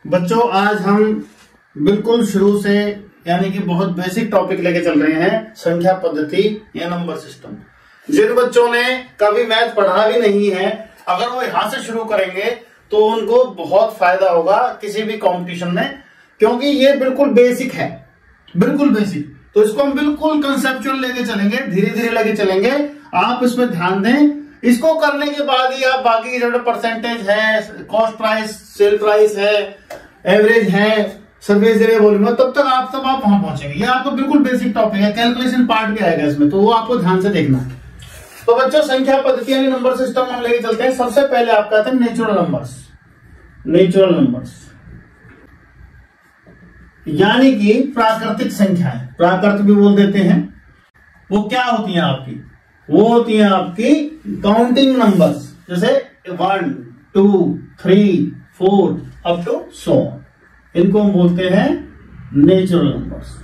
बच्चों आज हम बिल्कुल शुरू से यानी कि बहुत बेसिक टॉपिक लेके चल रहे हैं, संख्या पद्धति या नंबर सिस्टम। जिन बच्चों ने कभी मैथ पढ़ा भी नहीं है, अगर वो यहां से शुरू करेंगे तो उनको बहुत फायदा होगा किसी भी कंपटीशन में, क्योंकि ये बिल्कुल बेसिक है, बिल्कुल बेसिक। तो इसको हम बिल्कुल कंसेप्चुअल लेके चलेंगे, धीरे धीरे लेके चलेंगे। आप इसमें ध्यान दें। इसको करने के बाद ही आप बाकी जो परसेंटेज है, कॉस्ट प्राइस, सेल प्राइस है, एवरेज है, सर्विस एरिया वॉल्यूम, तब आप वहां पहुंचेंगे। ये आपको बिल्कुल बेसिक टॉपिक है, कैलकुलेशन पार्ट भी आएगा इसमें, तो वो आपको ध्यान से देखना है। तो बच्चों संख्या पद्धति यानी नंबर सिस्टम हम लेके चलते हैं। सबसे पहले आपका आता है नेचुरल नंबर्स। नेचुरल नंबर्स यानी कि प्राकृतिक संख्याएं, प्राकृत भी बोल देते हैं। वो क्या होती हैं आपकी? वो होती हैं आपकी काउंटिंग नंबर्स, जैसे 1, 2, 3, 4 अप टू 100। इनको हम बोलते हैं नेचुरल नंबर्स।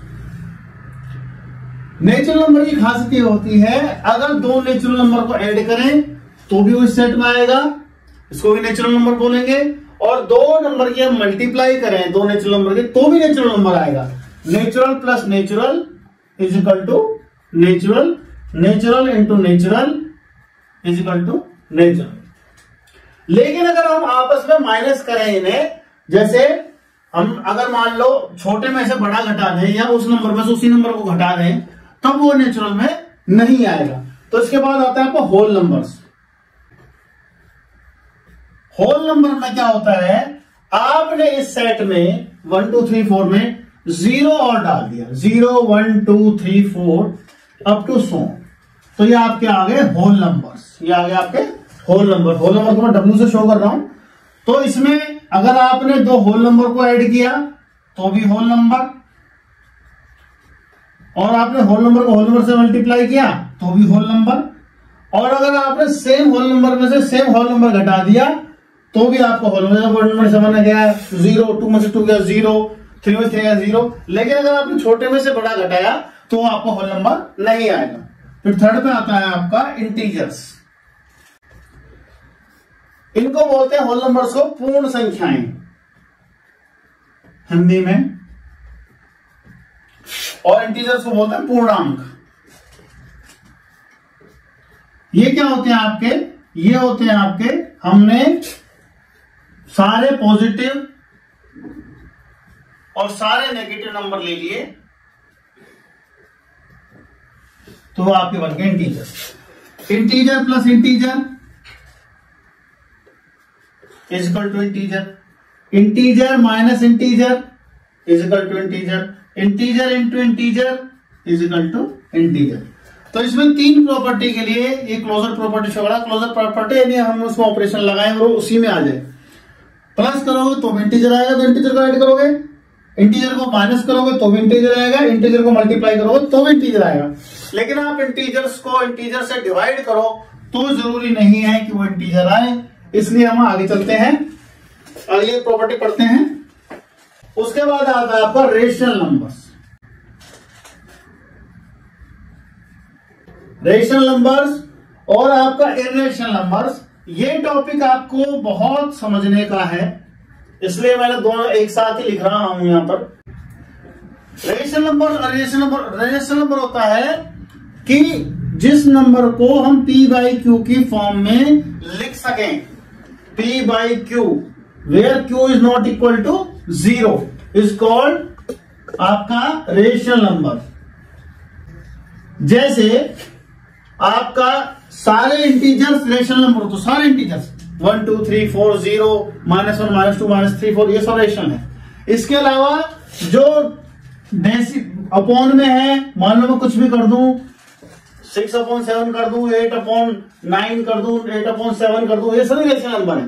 नेचुरल नंबर की खासियत ये होती है, अगर दो नेचुरल नंबर को ऐड करें तो भी उस सेट में आएगा, इसको भी नेचुरल नंबर बोलेंगे। और दो नंबर की हम मल्टीप्लाई करें, दो नेचुरल नंबर के, तो भी नेचुरल नंबर आएगा। Natural plus natural is equal to natural, natural into natural is equal to natural. लेकिन अगर हम आपस में माइनस करें इन्हें, जैसे हम अगर मान लो छोटे में से बड़ा घटा दें या उस नंबर में से उसी नंबर को घटा दें, तब वो नेचुरल में नहीं आएगा। तो इसके बाद आता है आपको होल नंबर्स। होल नंबर में क्या होता है, आपने इस सेट में 1, 2, 3, 4 में 0 और डाल दिया, 0, 1, 2, 3, 4 अप टू 100, तो ये आपके आ गए होल नंबर्स। ये आ गए आपके होल नंबर। होल नंबर को मैं W से शो कर रहा हूं। तो इसमें अगर आपने दो होल नंबर को ऐड किया तो भी होल नंबर, और आपने होल नंबर को होल नंबर से मल्टीप्लाई किया तो भी होल नंबर, और अगर आपने सेम होल नंबर में से सेम होल नंबर घटा दिया तो भी आपको होल नंबर। 1 में से 1 गया 0, 2 में से 2 गया 0, 3 में से 3 गया 0। लेकिन अगर आपने छोटे में से बड़ा घटाया तो आपको होल नंबर नहीं आएगा। फिर थर्ड पे आता है आपका इंटीजर्स। इनको बोलते हैं होल नंबर्स को पूर्ण संख्याएं हिंदी में, और इंटीजर्स को बोलते हैं पूर्णांक। ये क्या होते हैं आपके? ये होते हैं आपके, हमने सारे पॉजिटिव और सारे नेगेटिव नंबर ले लिए तो आपके बन गए integer. Integer plus integer is equal to integer, integer minus integer is equal to integer, integer into integer is equal to integer. तो इसमें तीन प्रॉपर्टी के लिए एक क्लोजर प्रॉपर्टी शो करा। क्लोजर प्रॉपर्टी यानी हम उसमें ऑपरेशन लगाएं और उसी में आ जाए। प्लस करोगे तो इंटीजर आएगा तो इंटीजर को ऐड करोगे, इंटीजर को माइनस करोगे तो भी इंटीजर आएगा, इंटीजर को मल्टीप्लाई करोगे तो भी इंटीजर आएगा। लेकिन आप इंटीजर्स को इंटीजर से डिवाइड करो तो जरूरी नहीं है कि वो इंटीजर आए। इसलिए हम आगे चलते हैं, अगली प्रॉपर्टी पढ़ते हैं। उसके बाद आता है आपका रेशनल नंबर्स। रेशनल नंबर्स और आपका इर्रेशनल नंबर्स। ये टॉपिक आपको बहुत समझने का है, इसलिए मैंने दोनों एक साथ ही लिख रहा हूं यहां पर। रेशनल नंबर और इर्रेशनल नंबर। रेशनल नंबर होता है कि जिस नंबर को हम P/Q की फॉर्म में लिख सकें, P/Q where Q is not equal to 0 is called आपका रेशनल नंबर। जैसे आपका सारे इंटीजर्स रेशनल नंबर हो तो सारे इंटीजर्स 1, 2, 3, 4, 0, -1, -2, -3, 4 ये सब रेशनल है। इसके अलावा जो डेसी अपॉन में है, मान लो मैं कुछ भी कर दूं, 6/7 कर दूं, 8/9 कर दूं, 8/7 कर दूं, ये सभी रेशनल नंबर है।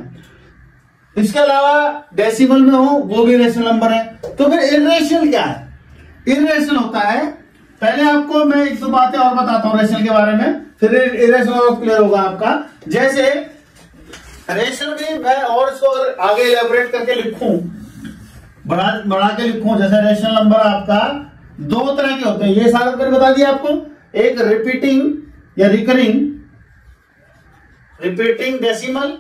इसके अलावा डेसिमल में हो वो भी रेशनल नंबर है। तो फिर इर्रेशनल क्या है? इर्रेशनल होता है, पहले आपको मैं एक दो बातें और बताता हूं रेशनल के बारे में, फिर इर्रेशनल क्लियर होगा आपका। जैसे रेशनल में मैं और इसको अगर आगे इलेबोरेट करके लिखूं, बढ़ा के लिखूं, जैसे रेशनल नंबर आपका दो तरह के होते हैं। ये सारा मैंने बता दिया आपको, एक रिपीटिंग या रिकरिंग डेसिमल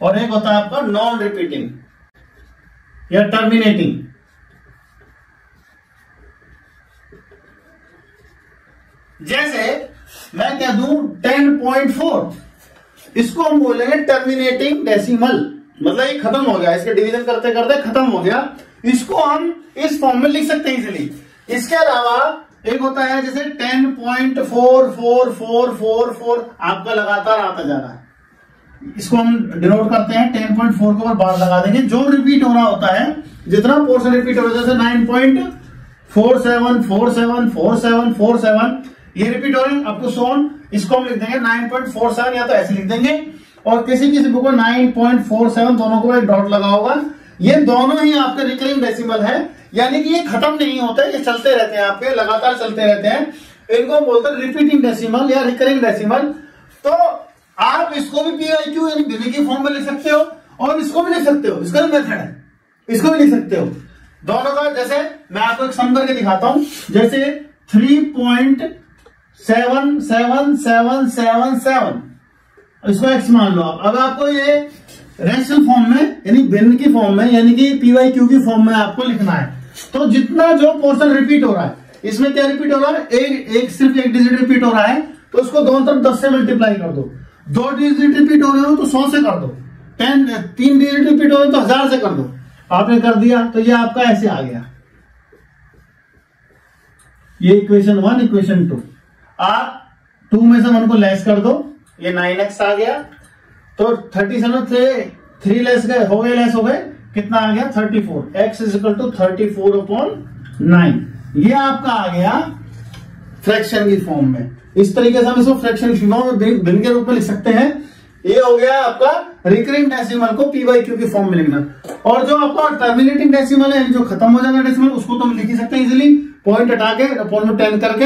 और एक होता है आपका नॉन रिपीटिंग या टर्मिनेटिंग। जैसे मैं कह दूं 10.4, इसको हम बोलेंगे टर्मिनेटिंग डेसिमल, मतलब ये खत्म हो गया, इसके डिवीजन करते करते खत्म हो गया। इसको हम इस फॉर्म में लिख सकते हैं इजीली। इसके अलावा एक होता है जैसे 10.4444 आपका लगातार आता जा रहा है, इसको हम डिनोट करते हैं 10.4 के ऊपर बार लगा देंगे। जो रिपीट हो रहा होता है, जितना पोर्शन रिपीट हो रहा है, जैसे 9.47474747 ये रिपीट हो रहे हैं अप टू सोन, इसको हम लिख देंगे 9.47 या तो ऐसे लिख देंगे, और किसी किसी बुक को 9.47 दोनों को एक डॉट लगा होगा। ये दोनों ही आपके रिकरिंग डेसिमल है, यानी कि ये खत्म नहीं होते, ये चलते रहते हैं, आपके लगातार चलते रहते हैं। इनको हम बोलते हैं रिपीटिंग डेसिमल या रिकरिंग डेसिमल। तो आप इसको भी PIQ यानी भिन्न की फॉर्म में लिख सकते हो, और इसको भी लिख सकते हो, इसका भी मेथड है, इसको भी लिख सकते हो दोनों का। जैसे मैं आपको एक सम करके दिखाता हूं, जैसे 3.77777, इसको x मान लो आप। अब आपको ये रेशनल फॉर्म में यानी भिन्न की फॉर्म में यानी कि PYQ की फॉर्म में आपको लिखना है। तो जितना जो पोर्शन रिपीट हो रहा है, इसमें क्या रिपीट हो रहा है, सिर्फ एक डिजिट रिपीट हो रहा है, तो उसको दोनों तरफ 10 से मल्टीप्लाई कर दो। 2 डिजिट रिपीट हो रहे हो तो 100 से कर दो, 3 डिजिट रिपीट हो रहे हो तो 1000 से कर दो। आपने कर दिया तो ये आपका ऐसे आ गया, ये इक्वेशन 1 इक्वेशन 2। आप 2 में से 1 को लेस कर दो, ये 9x आ गया, तो 37 से 3 लेस गए हो गए, लेस हो गए, कितना आ गया 34। x is equal to 34/9। ये आपका आ गया फ्रैक्शन की फॉर्म में। इस तरीके से हम इसको फ्रैक्शन की फॉर्म में भिन्न के रूप में लिख सकते हैं। ये हो गया आपका रिकरिंग डेसिमल को PYQ की फॉर्म में लिखना। और जो आपका टर्मिनेटिंग डेसिमल है, जो खत्म हो जाएगा डेसिमल, उसको तो हम लिख ही सकते हैं इजीली, पॉइंट हटा के अपॉन में 10 करके,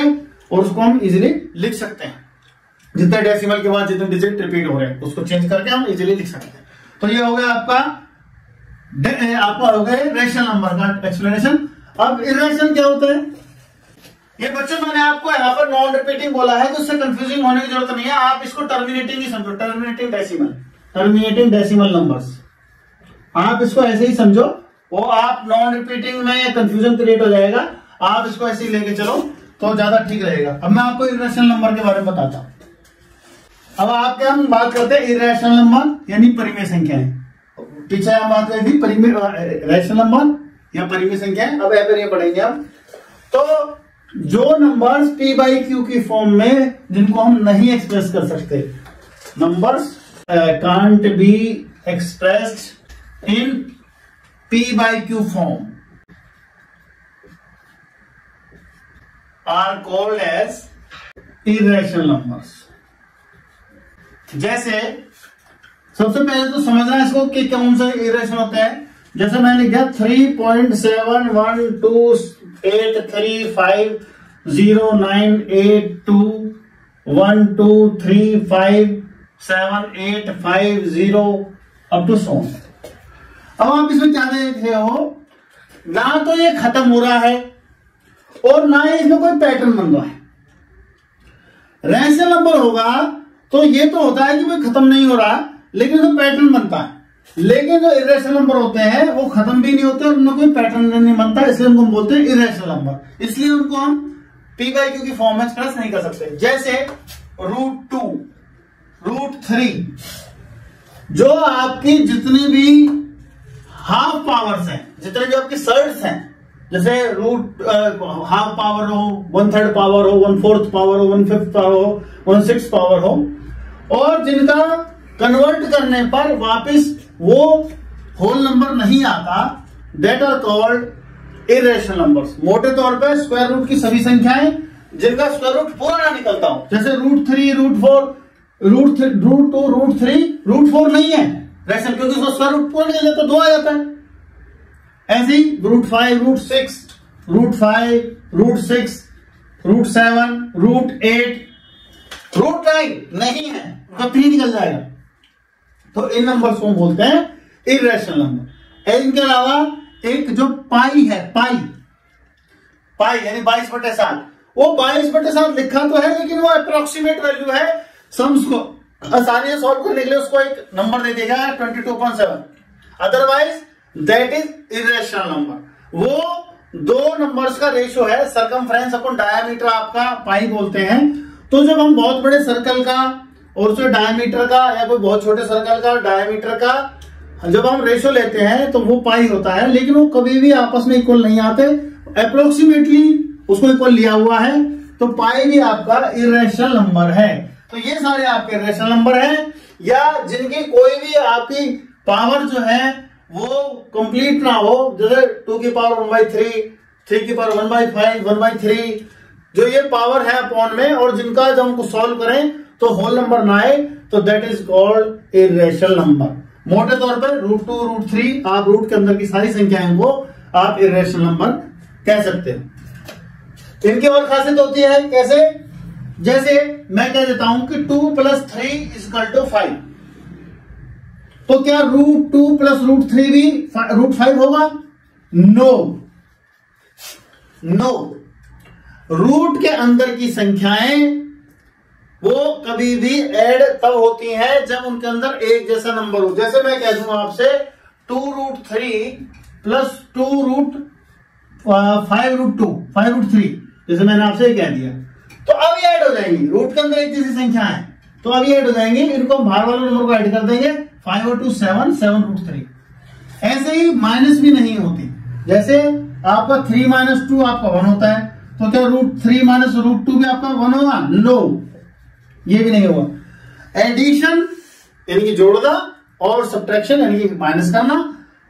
और उसको हम इजीली लिख सकते हैं। जितने डेसिमल के बाद जितने डिजिट रिपीट हो रहे हैं उसको चेंज करके हम इजीली लिख सकते हैं। तो ये हो गया आपका हो गया रेशनल नंबर का एक्सप्लेनेशन। अब इर्रेशनल क्या होता है, ये बच्चों मैंने आपको यहाँ पर नॉन रिपीटिंग बोला है, तो उससे कंफ्यूजिंग होने की जरूरत नहीं है। आप इसको टर्मिनेटिंग ही समझो, टर्मिनेटिंग डेसिमल नंबर्स, आप इसको ऐसे ही समझो। वो आप नॉन रिपीटिंग में कंफ्यूजन क्रिएट हो जाएगा, आप इसको ऐसे ही लेके चलो तो ज्यादा ठीक रहेगा। अब मैं आपको इर्रेशनल नंबर के बारे में बताता हूं। अब आपके हम बात करते हैं इर्रेशनल नंबर यानी परिमेय संख्याएं। पीछे हम बात करी थी रेशनल नंबर या परिमेय संख्याएं, अब यहाँ पर ये पढ़ेंगे हम। तो जो नंबर्स PYQ की फॉर्म में जिनको हम नहीं एक्सप्रेस कर सकते, numbers can't be expressed in PYQ form are called as irrational numbers. जैसे सबसे पहले तो समझना है इसको कि कौन से इर्रेशनल होते हैं। जैसे मैंने लिखा 3.71283580212357850 अप टू सो। अब आप इसमें क्या देख रहे हो, ना तो ये खत्म हो रहा है और ना ही इसमें कोई पैटर्न बन रहा है। रेशनल नंबर होगा तो ये तो होता है कि भाई खत्म नहीं हो रहा, लेकिन तो पैटर्न बनता है। लेकिन जो इर्रेशनल नंबर होते हैं वो खत्म भी नहीं होते और उनमें कोई पैटर्न नहीं बनता, इसलिए उनको हम बोलते हैं इर्रेशनल नंबर। इसलिए उनको हम PYQ की फॉर्म में एक्सप्रेस नहीं कर सकते। जैसे √2, √3, जो आपकी जितनी भी हाफ पावर्स हैं, जितने जो आपकी सर्ड्स हैं, जैसे हाफ पावर हो, 1/3 पावर हो, 1/4 पावर हो, 1/5 पावर हो, 1/6 पावर हो, और जिनका कन्वर्ट करने पर वापस वो होल नंबर नहीं आता, that are called irrational numbers. मोटे तौर पे स्क्वायर रूट की सभी संख्याएं जिनका स्क्वायर रूट पूरा ना निकलता हो, जैसे √3, √4, √2, √3, √4 नहीं है रेशनल, क्योंकि उसका स्क्वायर रूट पूरा निकल जाता है, 2 आ जाता है। ऐसे ही √5, √6, √5, √6, √7, √8, √9 नहीं है, कभी निकल जाएगा। तो इन नंबर्स को हम बोलते हैं इर्रेशनल नंबर। इनके अलावा एक जो पाई है, पाई यानी 22/7, वो 22/7 लिखा तो है, लेकिन वो अप्रोक्सीमेट वैल्यू है सम्स को आसानी से सॉल्व करने के लिए उसको एक नंबर दे देगा 22.7, otherwise that is irrational number. वो दो नंबर्स का रेशियो है, सर्कमफ्रेंस अपॉन डायमीटर आपका पाई बोलते हैं। तो जब हम बहुत बड़े सर्कल का और उसके डायमीटर का या कोई बहुत छोटे सर्कल का डायमीटर का जब हम रेशियो लेते हैं तो वो पाई होता है, लेकिन वो कभी भी आपस में इक्वल नहीं आते, अप्रोक्सीमेटली उसको इक्वल लिया हुआ है, तो पाई भी आपका इरेशनल नंबर है। तो ये सारे आपके इरेशनल नंबर हैं, या जिनकी कोई भी आपकी पावर जो है वो कंप्लीट ना हो, जैसे 2 की पावर 1/3, 3 की पावर 1/5, 1/3, जो ये पावर है अपॉन में, और जिनका जब हमको सॉल्व करें तो होल नंबर ना आए, तो that is called irrational number. मोटे तौर पर √2, √3, आप रूट के अंदर की सारी संख्याएं को आप इरेशनल नंबर कह सकते हैं। इनकी और खासियत होती है कैसे, जैसे मैं कह देता हूं कि 2 + 3 = 5, तो क्या √2 + √3 भी √5 होगा? नो। रूट के अंदर की संख्याएं वो कभी भी ऐड तब होती हैं जब उनके अंदर एक जैसा नंबर हो। जैसे मैं कह दूंगा आपसे 2√3 + 5√3, जैसे मैंने आपसे कह दिया, तो अब ये ऐड हो जाएंगी, रूट के अंदर एक जैसी संख्या है तो अब ये ऐड हो जाएंगी, इनको बाहर वाले नंबर को ऐड कर देंगे, 5 और 2 7, 7√3। ऐसे ही माइनस भी नहीं होती, जैसे आपका 3 - 2 आपका 1 होता है, तो क्या √3 - √2 भी आपका 1 होगा? नो, ये भी नहीं होगा। एडिशन यानी कि जोड़ना और सब्ट्रैक्शन यानी कि माइनस करना,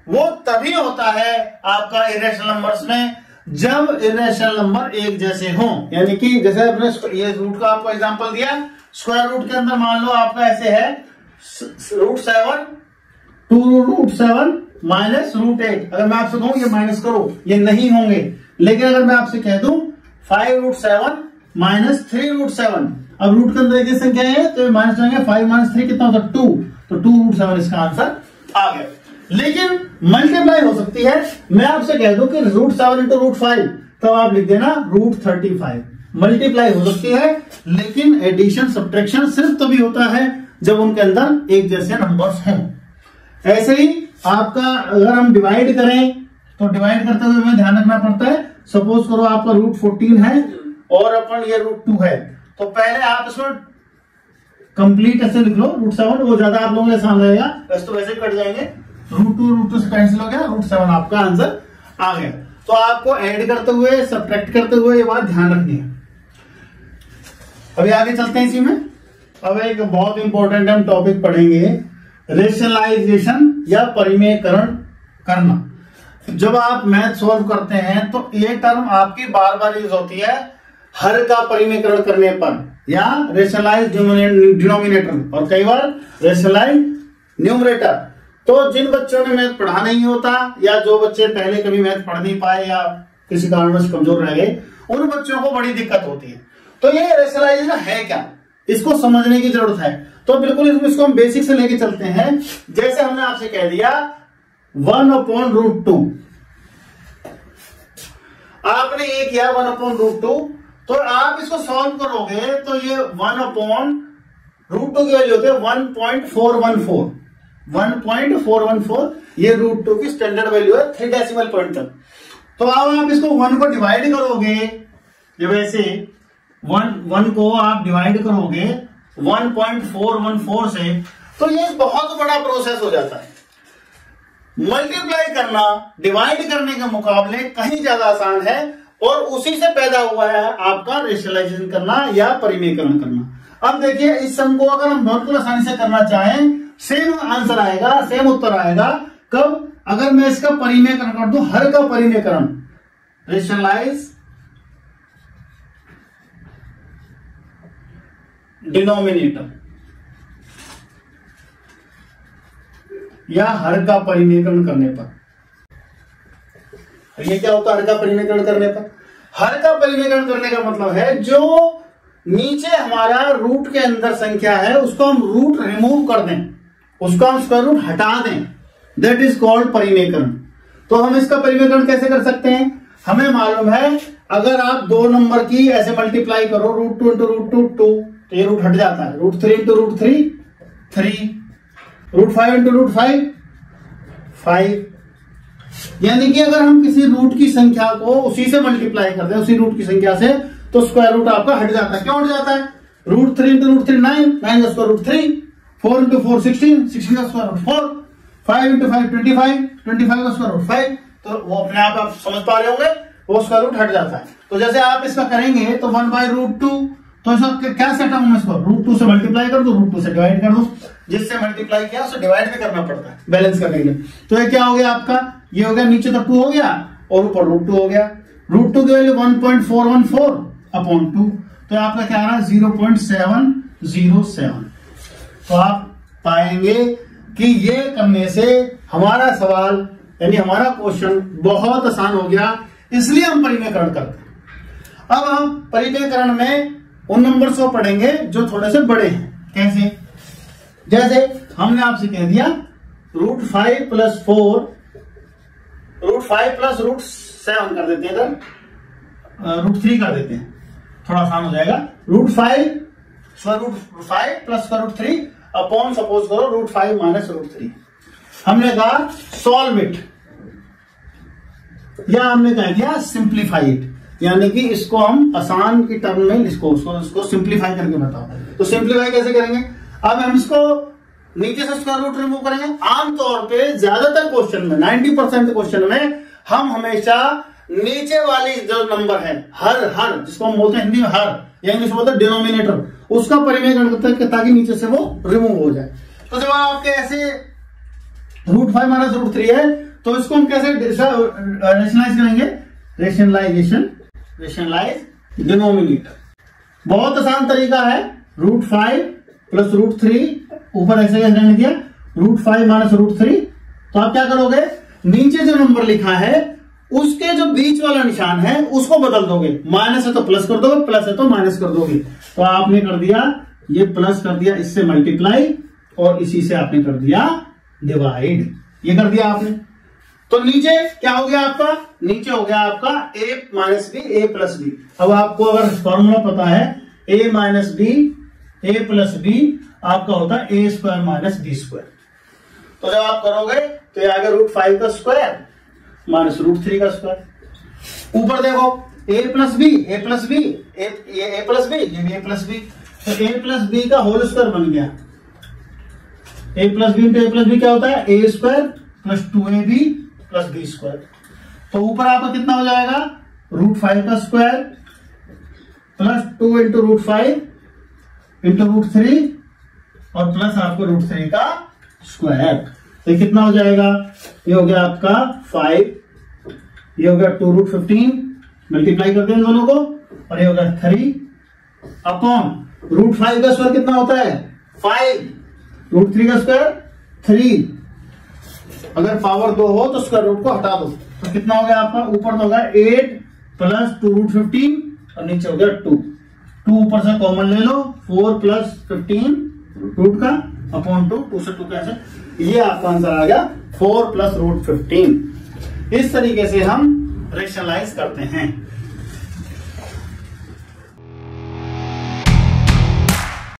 वो तभी होता है आपका इरेशनल नंबर्स में जब इरेशनल नंबर एक जैसे हों। यानी कि जैसे अपने ये रूट का आपको एग्जांपल दिया, स्क्वायर रूट के अंदर मान लो आपका ऐसे है √7, 2√7 - √8। अगर मैं आपसे कहूं ये माइनस करो, ये नहीं होंगे, लेकिन अगर मैं आपसे कह दूं 5√7 - 3√7, अब रूट के अंदर एक संख्या है तो माइनस होंगे, 5 - 3 कितना होता है? 2, तो 2√7 इसका आंसर आ गया। लेकिन मल्टीप्लाई हो सकती है, मैं आपसे कह दूं कि √7 × √5, तब आप लिख देना √35। मल्टीप्लाई हो सकती है, लेकिन एडिशन सब्ट्रैक्शन सिर्फ तभी होता है जब उनके अंदर एक जैसे नंबर्स हों। ऐसे ही आपका अगर हम डिवाइड करें तो डिवाइड करते हुए हमें ध्यान रखना पड़ता है। सपोज करो आपका √14 है और अपन ये √2 है, तो पहले आप इसमें कंप्लीट ऐसे लिख लो √7, वो ज्यादा आप लोगों के आसान रहेगा, वैसे तो वैसे कट जाएंगे। √2 से कैंसिल हो गया, √7 आपका आंसर आ गया। तो आपको ऐड करते हुए सब्ट्रैक्ट करते हुए ये बात ध्यान रखनी है। अभी आगे चलते हैं इसी में। अब एक बहुत इंपॉर्टेंट हम टॉपिक पढ़ेंगे, रेशनलाइजेशन या परिमेयकरण करना। जब आप मैथ सॉल्व करते हैं तो ये टर्म आपकी बार बार यूज होती है, हर का परिमेयकरण करने पर, या रेशनलाइज डिनोमिनेटर, और कई बार रेशनलाइज न्यूमरेटर। तो जिन बच्चों ने मैथ पढ़ा नहीं होता, या जो बच्चे पहले कभी मैथ पढ़ नहीं पाए या किसी कारणवश कमजोर रह गए, उन बच्चों को बड़ी दिक्कत होती है। तो ये रेशनलाइजेशन है क्या, इसको समझने की जरूरत है। तो बिल्कुल इसको हम बेसिक से लेके चलते हैं। जैसे हमने आपसे कह दिया 1/√2, आपने ये किया 1/√2, तो आप इसको सॉल्व करोगे तो ये 1/√2 की वैल्यू होती है 1.414। 1.414 ये √2 की स्टैंडर्ड वैल्यू है 3 डेसिमल पॉइंट तक। तो अब आप इसको 1 को डिवाइड करोगे, जब ऐसे 1 को आप डिवाइड करोगे 1.414 से, तो ये बहुत बड़ा प्रोसेस हो जाता है। मल्टीप्लाई करना डिवाइड करने के मुकाबले कहीं ज्यादा आसान है, और उसी से पैदा हुआ है आपका रेशनलाइजेशन करना या परिमेयकरण करना। अब देखिए, इस सम को अगर हम बिल्कुल आसानी से करना चाहें, सेम आंसर आएगा, सेम उत्तर आएगा। कब? अगर मैं इसका परिमेयकरण कर दूं, हर का परिमेयकरण, रेशनलाइज डिनोमिनेटर, या हर का परिमेयकरण करने पर। ये क्या होता है हर का परिमेयकरण करने पर? हर का परिमेयकरण करने का मतलब है जो नीचे हमारा रूट के अंदर संख्या है उसको हम रूट रिमूव कर दें, उसको हम स्क्वायर रूट हटा दें, दैट इज कॉल्ड परिमेयकरण। तो हम इसका परिमेयकरण कैसे कर सकते हैं? हमें मालूम है, अगर आप दो नंबर की ऐसे मल्टीप्लाई करो, √2 × √2 2, तो ये रूट हट जाता है, √3 × √3 3, √5 इंटू √5 5। यानी कि अगर हम किसी रूट की संख्या को उसी से मल्टीप्लाई करते हैं, उसी रूट की संख्या से, तो स्क्वायर रूट आपका हट जाता है। क्यों हट जाता है? √3 इंटू √3 9, 9 का स्क्वायर रूट 3, 4 इंटू 4 16, 16 का स्क्वायर रूट 4, 5 इंटू 5 25, 25 का स्क्वायर रूट 5। तो वो अपने आप समझ पा रहे होंगे, वो स्क्वायर रूट हट जाता है। तो जैसे आप इसका करेंगे तो 1/√2, तो इसका क्या सेट है इसको √2 से मल्टीप्लाई कर दो, √2 से डिवाइड कर दो। जिससे मल्टीप्लाई किया उसे डिवाइड भी करना पड़ता है बैलेंस करने के लिए। तो ये क्या हो गया आपका, ये हो गया नीचे तक 2 हो गया और ऊपर √2 हो गया। √2 की वैल्यू 1.414/2, तो आपका क्या आ रहा है 0.707। तो आप पाएंगे कि ये करने से हमारा सवाल यानी हमारा क्वेश्चन बहुत आसान हो गया, इसलिए हम परिमेयकरण करते हैं। अब हम परिमेयकरण में उन नंबर्स को पढ़ेंगे जो थोड़े से बड़े हैं। कैसे? जैसे हमने आपसे कह दिया √5 + 4, √5 + √7 कर देते हैं, इधर √3 कर देते हैं, थोड़ा आसान हो जाएगा। √5 + √3 अपॉन सपोज करो √5 - √3। हमने कहा सॉल्व इट, या हमने कह दिया सिंप्लीफाई इट, यानी कि इसको हम आसान की टर्म में इसको सिंप्लीफाई करके बताओ। तो सिंप्लीफाई कैसे करेंगे? अब हम इसको नीचे से स्क्वायर रूट रिमूव करेंगे। आमतौर पे ज्यादातर क्वेश्चन में 90% क्वेश्चन में हम हमेशा नीचे वाली जो नंबर है हर जिसको हम बोलते हैं हिंदी में हर, या इंग्लिश में बोलते हैं डिनोमिनेटर, उसका परिमेयकरण करते हैं ताकि नीचे से वो रिमूव हो जाए। तो जब आपके ऐसे √5 - √3 है तो इसको हम कैसे रेशनलाइज करेंगे? Rationalize denominator. बहुत आसान तरीका है। √5 + √3 ऊपर ऐसे रहने दिया, √5 - √3। तो आप क्या करोगे, नीचे जो नंबर लिखा है उसके जो बीच वाला निशान है उसको बदल दोगे, माइनस है तो प्लस कर दोगे, प्लस है तो माइनस कर दोगे। तो आपने कर दिया ये प्लस कर दिया, इससे मल्टीप्लाई, और इसी से आपने कर दिया डिवाइड। ये कर दिया आपने। तो नीचे क्या हो गया आपका? नीचे हो गया आपका a - b, a + b। अब आपको अगर फॉर्मूला पता है a - b, a + b आपका होता है a² - b²। तो जब आप करोगे तो ये आ गया √5 का स्क्वायर - √3 का स्क्वायर। ऊपर देखो a + b, a + b, ये a + b, ये भी a + b। तो a + b का होल स्क्वायर बन गया। a + b × a + b क्या होता है? a² + 2ab + b²। तो ऊपर आपका कितना हो जाएगा? √5 का स्क्वायर + 2 × √5 × √3 और प्लस आपको √3 का स्क्वायर। तो कितना हो जाएगा? ये हो गया आपका 5, ये हो गया 2√15, मल्टीप्लाई करते हैं दोनों को, और ये हो गया 3 अपॉन √5 का स्क्वायर कितना होता है? 5, √3 का स्क्वायर 3। अगर पावर 2 हो तो स्क्वायर रूट को हटा दो। तो कितना हो गया आपका? ऊपर तो होगा 8 + 2√15 और नीचे हो गया 2 ऊपर से कॉमन ले लो, 4 + 15 रूट का अपॉन 2 से 2 कैसे, ये आपका आंसर आ गया 4 + √15। इस तरीके से हम रेशनलाइज करते हैं।